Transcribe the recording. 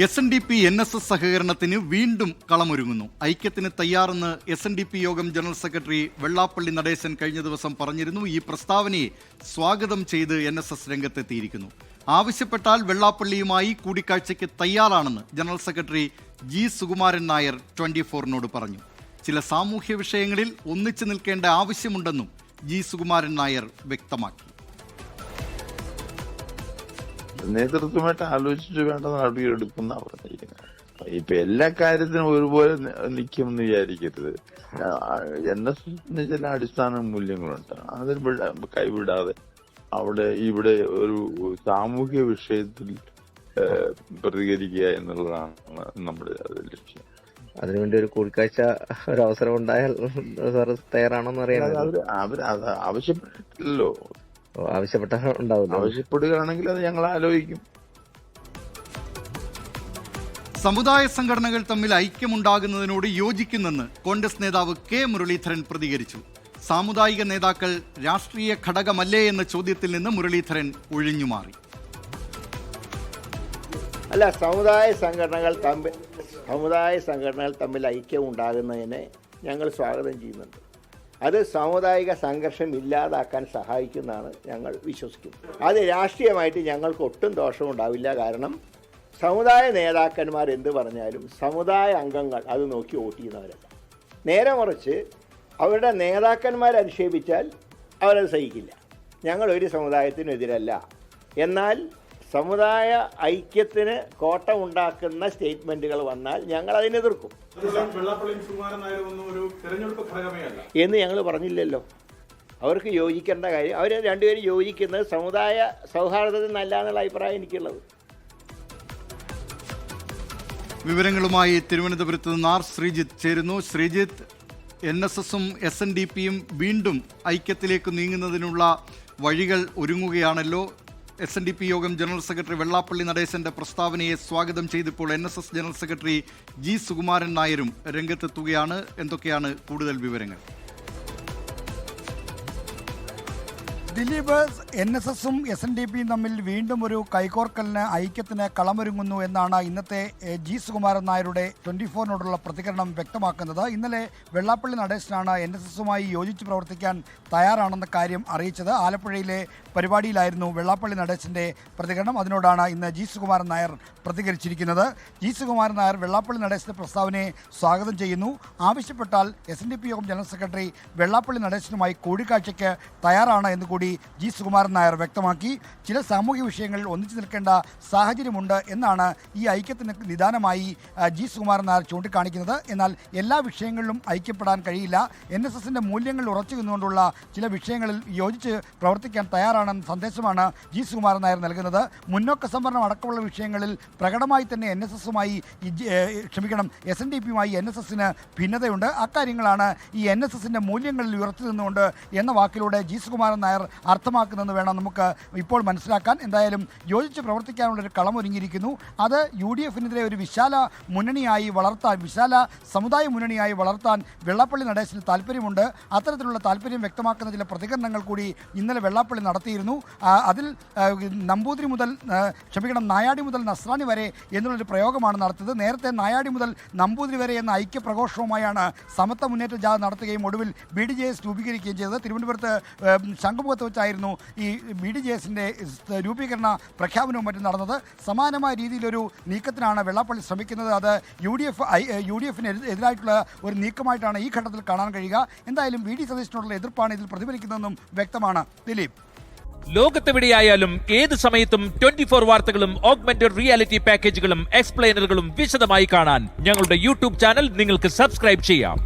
SNDP NSS സഹകരണത്തിന് വീണ്ടും കളമൊരുങ്ങുന്നു. ഐക്യത്തിന് തയ്യാറെന്ന് SNDP യോഗം ജനറൽ സെക്രട്ടറി വെള്ളാപ്പള്ളി നടേശൻ കഴിഞ്ഞ ദിവസം പറഞ്ഞിരുന്നു. ഈ പ്രസ്താവനയെ സ്വാഗതം ചെയ്ത് NSS രംഗത്തെത്തിയിരിക്കുന്നു. ആവശ്യപ്പെട്ടാൽ വെള്ളാപ്പള്ളിയുമായി കൂടിക്കാഴ്ചയ്ക്ക് തയ്യാറാണെന്ന് general secretary G. Sukumaran Nair 24-നോട് പറഞ്ഞു. ചില സാമൂഹ്യ വിഷയങ്ങളിൽ ഒന്നിച്ചു നിൽക്കേണ്ട ആവശ്യമുണ്ടെന്നും G. സുകുമാരൻ നായർ വ്യക്തമാക്കി. നേതൃത്വമായിട്ട് ആലോചിച്ചിട്ട് വേണ്ട നടപടിയെടുക്കുന്ന പറഞ്ഞിരിക്കുന്നത്. ഇപ്പൊ എല്ലാ കാര്യത്തിനും ഒരുപോലെ നിൽക്കുമെന്ന് വിചാരിക്കരുത്. NSSന് ചില അടിസ്ഥാന മൂല്യങ്ങളുണ്ട്. അതിന് കൈവിടാതെ ഇവിടെ ഒരു സാമൂഹ്യ വിഷയത്തിൽ പ്രതികരിക്കുക എന്നുള്ളതാണ് നമ്മുടെ ലക്ഷ്യം. അതിനുവേണ്ടി ഒരു കൂടിക്കാഴ്ച ഒരു അവസരം ഉണ്ടായാൽ സാർ തയ്യാറാണോന്ന് അറിയാൻ അവർ ആവശ്യപ്പെട്ടിട്ടില്ലല്ലോ. ആവശ്യപ്പെടുകയാണെങ്കിൽ അത് ഞങ്ങൾ ആലോചിക്കും. സമുദായ സംഘടനകൾ തമ്മിൽ ഐക്യമുണ്ടാകുന്നതിനോട് യോജിക്കുന്നെന്ന് കോൺഗ്രസ് നേതാവ് K. മുരളീധരൻ പ്രതികരിച്ചു. സാമുദായിക നേതാക്കൾ രാഷ്ട്രീയ ഘടകമല്ലേ എന്ന ചോദ്യത്തിൽ നിന്ന് മുരളീധരൻ ഒഴിഞ്ഞുമാറി. അല്ല, സമുദായ സംഘടനകൾ തമ്മിൽ ഐക്യം ഉണ്ടാകുന്നതിനെ ഞങ്ങൾ സ്വാഗതം ചെയ്യുന്നുണ്ട്. അത് സാമുദായിക സംഘർഷം ഇല്ലാതാക്കാൻ സഹായിക്കുന്നതാണ് ഞങ്ങൾ വിശ്വസിക്കുന്നത്. അത് രാഷ്ട്രീയമായിട്ട് ഞങ്ങൾക്ക് ഒട്ടും ദോഷമുണ്ടാവില്ല. കാരണം സമുദായ നേതാക്കന്മാർ എന്ത് പറഞ്ഞാലും സമുദായ അംഗങ്ങൾ അത് നോക്കി വോട്ട് ചെയ്യുന്നവരല്ല. നേരെ മറിച്ച് അവരുടെ നേതാക്കന്മാർ അധിക്ഷേപിച്ചാൽ അവരത് സഹിക്കില്ല. ഞങ്ങൾ ഒരു സമുദായത്തിനെതിരല്ല. എന്നാൽ സമുദായ ഐക്യത്തിന് കോട്ടമുണ്ടാക്കുന്ന സ്റ്റേറ്റ്മെന്റുകൾ വന്നാൽ ഞങ്ങൾ അതിനെ എതിർക്കും എന്ന് ഞങ്ങൾ പറഞ്ഞില്ലല്ലോ. അവർക്ക് യോജിക്കേണ്ട കാര്യം, അവർ രണ്ടുപേരും യോജിക്കുന്നത് സമുദായ സൗഹാർദ്ദത്തിൽ നല്ല എന്നുള്ള അഭിപ്രായം എനിക്കുള്ളത്. വിവരങ്ങളുമായി തിരുവനന്തപുരത്ത് നിന്ന് R. ശ്രീജിത്ത് ചേരുന്നു. ശ്രീജിത്ത്, NSSും SNDPയും വീണ്ടും ഐക്യത്തിലേക്ക് നീങ്ങുന്നതിനുള്ള വഴികൾ ഒരുങ്ങുകയാണല്ലോ. SNDP യോഗം ജനറൽ സെക്രട്ടറി വെള്ളാപ്പള്ളി നടേശന്റെ പ്രസ്താവനയെ സ്വാഗതം ചെയ്തപ്പോൾ NSS general secretary G. Sukumaran നായരും രംഗത്തെത്തുകയാണ്. എന്തൊക്കെയാണ് കൂടുതൽ വിവരങ്ങൾ? ദിലീപ്, NSSും SNDPയും തമ്മിൽ വീണ്ടും ഒരു കൈകോർക്കലിന് ഐക്യത്തിന് കളമൊരുങ്ങുന്നു എന്നാണ് ഇന്നത്തെ G. സുകുമാരൻ നായരുടെ 24-നോടുള്ള പ്രതികരണം വ്യക്തമാക്കുന്നത്. ഇന്നലെ വെള്ളാപ്പള്ളി നടേശനാണ് NSSുമായി യോജിച്ച് പ്രവർത്തിക്കാൻ തയ്യാറാണെന്ന കാര്യം അറിയിച്ചത്. ആലപ്പുഴയിലെ പരിപാടിയിലായിരുന്നു വെള്ളാപ്പള്ളി നടേശന്റെ പ്രതികരണം. അതിനോടാണ് ഇന്ന് G. സുകുമാരൻ നായർ പ്രതികരിച്ചിരിക്കുന്നത്. G. സുകുമാരൻ നായർ വെള്ളാപ്പള്ളി നടേശന്റെ പ്രസ്താവനയെ സ്വാഗതം ചെയ്യുന്നു. ആവശ്യപ്പെട്ടാൽ SNDP യോഗം ജനറൽ സെക്രട്ടറി വെള്ളാപ്പള്ളി നടേശനുമായി കൂടിക്കാഴ്ചയ്ക്ക് തയ്യാറാണ് എന്ന് കൂടി G. സുകുമാരൻ നായർ വ്യക്തമാക്കി. ചില സാമൂഹിക വിഷയങ്ങളിൽ ഒന്നിച്ചു നിൽക്കേണ്ട സാഹചര്യമുണ്ട് എന്നാണ് ഈ ഐക്യത്തിന് നിദാനമായി G. സുകുമാരൻ നായർ ചൂണ്ടിക്കാണിക്കുന്നത്. എന്നാൽ എല്ലാ വിഷയങ്ങളിലും ഐക്യപ്പെടാൻ കഴിയില്ല. NSSന്റെ മൂല്യങ്ങൾ ഉറച്ചു നിന്നുകൊണ്ടുള്ള ചില വിഷയങ്ങളിൽ യോജിച്ച് പ്രവർത്തിക്കാൻ തയ്യാറാണെന്ന സന്ദേശമാണ് G. സുകുമാരൻ നായർ നൽകുന്നത്. മുന്നോക്ക സംവരണം അടക്കമുള്ള വിഷയങ്ങളിൽ പ്രകടമായി തന്നെ SNDPയുമായി NSSന് ഭിന്നതയുണ്ട്. അക്കാര്യങ്ങളാണ് ഈ NSSന്റെ മൂല്യങ്ങളിൽ ഉറച്ചു നിന്നുകൊണ്ട് എന്ന വാക്കിലൂടെ G. സുകുമാരൻ നായർ അർത്ഥമാക്കുന്നതെന്ന് വേണം നമുക്ക് ഇപ്പോൾ മനസ്സിലാക്കാൻ. എന്തായാലും യോജിച്ച് പ്രവർത്തിക്കാനുള്ളൊരു കളമൊരുങ്ങിയിരിക്കുന്നു. അത് UDFനെതിരെ ഒരു വിശാല സമുദായ മുന്നണിയായി വളർത്താൻ വെള്ളാപ്പള്ളി നടേശന് താല്പര്യമുണ്ട്. അത്തരത്തിലുള്ള താല്പര്യം വ്യക്തമാക്കുന്ന ചില പ്രതികരണങ്ങൾ കൂടി ഇന്നലെ വെള്ളാപ്പള്ളി നടത്തിയിരുന്നു. അതിൽ നായാടി മുതൽ നസ്രാണി വരെ എന്നുള്ളൊരു പ്രയോഗമാണ് നടത്തിയത്. നേരത്തെ നായാടി മുതൽ നമ്പൂതിരി വരെ എന്ന ഐക്യപ്രഘോഷവുമായാണ് സമത്വ മുന്നേറ്റ ജാഥ നടത്തുകയും ഒടുവിൽ BDJS രൂപീകരിക്കുകയും ചെയ്തത്. തിരുവനന്തപുരത്ത് ശംഖുമുഖത്ത് വെച്ചായിരുന്നു ഈ BDJSന്റെ രൂപീകരണ പ്രഖ്യാപനവും മറ്റും നടന്നത്. സമാനമായ രീതിയിലൊരു നീക്കത്തിനാണ് വെള്ളാപ്പള്ളി ശ്രമിക്കുന്നത്. അത് UDFന് എതിരായിട്ടുള്ള ഒരു നീക്കമായിട്ടാണ് ഈ ഘട്ടത്തിൽ കാണാൻ കഴിയുക. എന്തായാലും VD സതീശനോടുള്ള എതിർപ്പാണ് ഇതിൽ പ്രതിഫലിക്കുന്നതെന്നും വ്യക്തമാണ്. ദിലീപ്, ലോകത്തെവിടെയായാലും ഏത് സമയത്തും 24 വാർത്തകളും ഓഗ്മെന്റഡ് റിയാലിറ്റി പാക്കേജുകളും എക്സ്പ്ലെയിനറുകളും വിശദമായി കാണാൻ ഞങ്ങളുടെ YouTube ചാനൽ നിങ്ങൾക്ക് സബ്സ്ക്രൈബ് ചെയ്യാം.